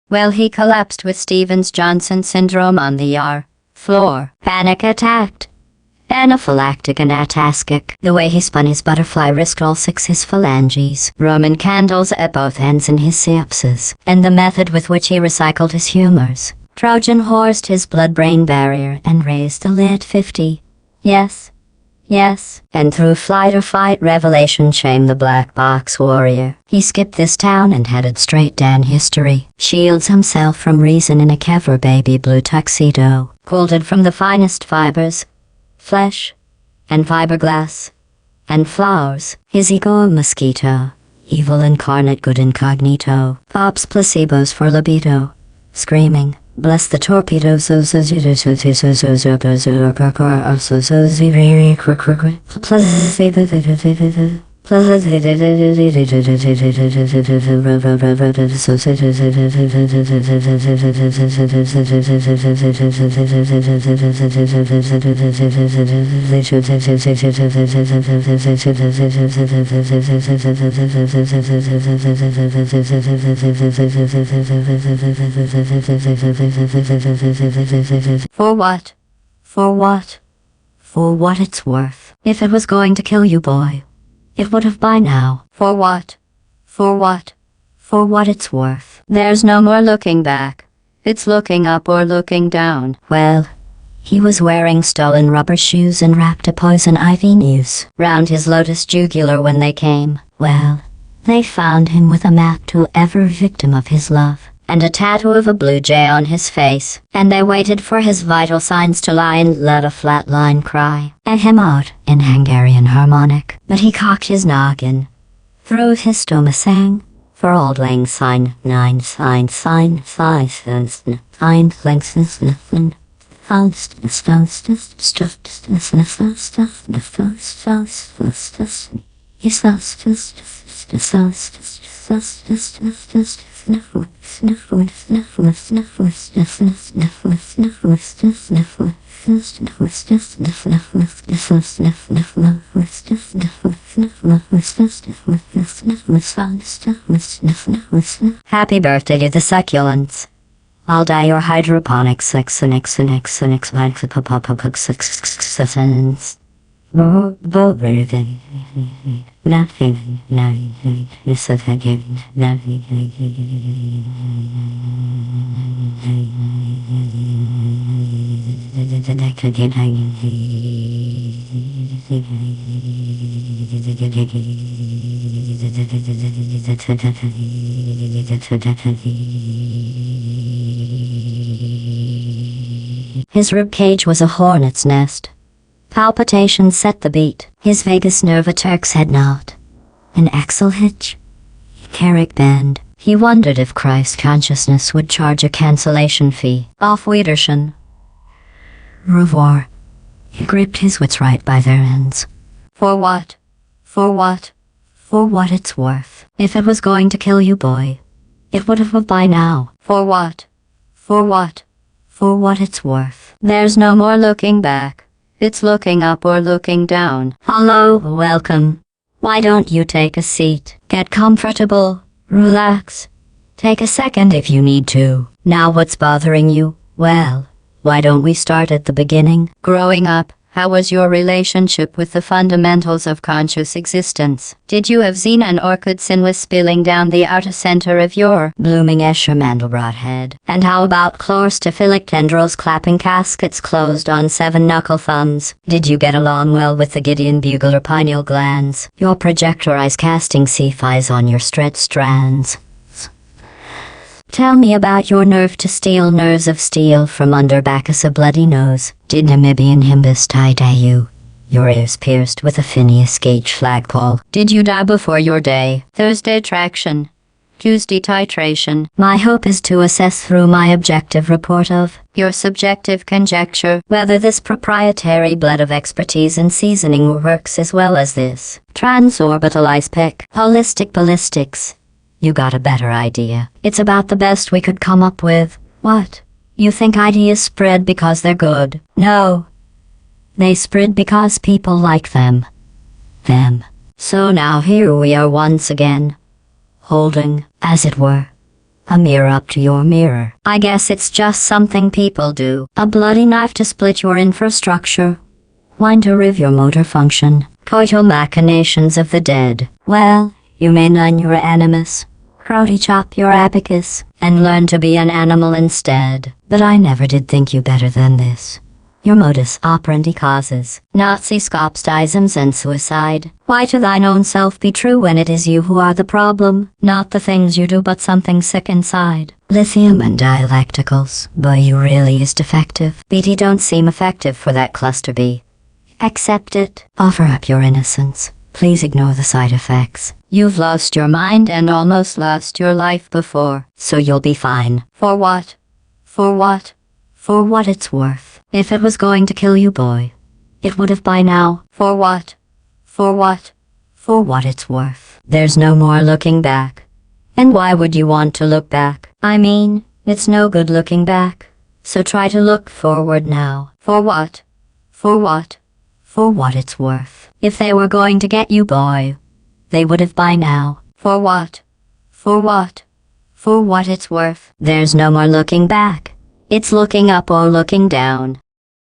Well, he collapsed with Stevens-Johnson syndrome on the ER floor. Panic attacked. Anaphylactic and ataxic. The way he spun his butterfly risked all 6 his phalanges. Roman candles at both ends in his synapses. And the method with which he recycled his humors. Trojan horsed his blood-brain barrier and raised the lid 50. Yes. Yes. And through flight or fight revelation shame the black box warrior. He skipped this town and headed straight down history. Shields himself from reason in a Kevlar baby blue tuxedo. Quilted from the finest fibers. Flesh. And fiberglass. And flowers. His ego a mosquito. Evil incarnate good incognito. Pops placebos for libido. Screaming. Bless the torpedoes. For what? For what? For what it's worth. If it was going to kill you, boy, it would have by now. For what? For what? For what it's worth. There's no more looking back. It's looking up or looking down. Well, he was wearing stolen rubber shoes and wrapped a poison ivy noose round his lotus jugular when they came. Well, they found him with a map to every victim of his love, and a tattoo of a blue jay on his face, and they waited for his vital signs to lie and let a flat line cry. Ahem out in Hungarian harmonic, but he cocked his noggin. Through his stoma sang, for auld lang syne, nine sign, sign, size, nine lengths, nothing. Happy birthday to the succulents. I'll die your hydroponic His ribcage was a hornet's nest. Palpitations set the beat. His vagus nerve a Turk's head knot. An axle hitch. Carrick bend. He wondered if Christ consciousness would charge a cancellation fee. Auf Wiedersehen. Revoir. He gripped his wits right by their ends. For what? For what? For what it's worth. If it was going to kill you, boy, it would have by now. For what? For what? For what it's worth. There's no more looking back. It's looking up or looking down. Hello, welcome. Why don't you take a seat? Get comfortable. Relax. Take a second if you need to. Now what's bothering you? Well, why don't we start at the beginning? Growing up, how was your relationship with the fundamentals of conscious existence? Did you have seen an orchid sinless spilling down the outer center of your blooming Escher Mandelbrot head? And how about chlorostophilic tendrils clapping caskets closed on 7 knuckle thumbs? Did you get along well with the Gideon bugler pineal glands? Your projector eyes casting C-Phis on your stretched strands? Tell me about your nerve to steel nerves of steel from under Bacchus a bloody nose. Did Namibian Himbus tie-dye you? Your ears pierced with a Phineas Gage flagpole. Did you die before your day? Thursday traction. Tuesday titration. My hope is to assess through my objective report of your subjective conjecture whether this proprietary blend of expertise and seasoning works as well as this transorbital ice pick. Holistic ballistics. You got a better idea. It's about the best we could come up with. What? You think ideas spread because they're good? No. They spread because people like them. So now here we are once again, holding, as it were, A mirror up to your mirror. I guess it's just something people do. A bloody knife to split your infrastructure. Wine to riv your motor function. Coital machinations of the dead. Well, you may learn your animus. Karate chop your abacus. And learn to be an animal instead. But I never did think you better than this. Your modus operandi causes Nazi scopstisms and suicide. Why to thine own self be true when it is you who are the problem? Not the things you do but something sick inside. Lithium and dialecticals. Boy, you really is defective. BT don't seem effective for that cluster B. Accept it. Offer up your innocence. Please ignore the side effects. You've lost your mind and almost lost your life before, so you'll be fine. For what? For what? For what it's worth. If it was going to kill you, boy, it would have by now. For what? For what? For what it's worth. There's no more looking back. And why would you want to look back? I mean, it's no good looking back. So try to look forward now. For what? For what? For what it's worth. If they were going to get you, boy, they would have by now. For what? For what? For what it's worth. There's no more looking back. It's looking up or looking down.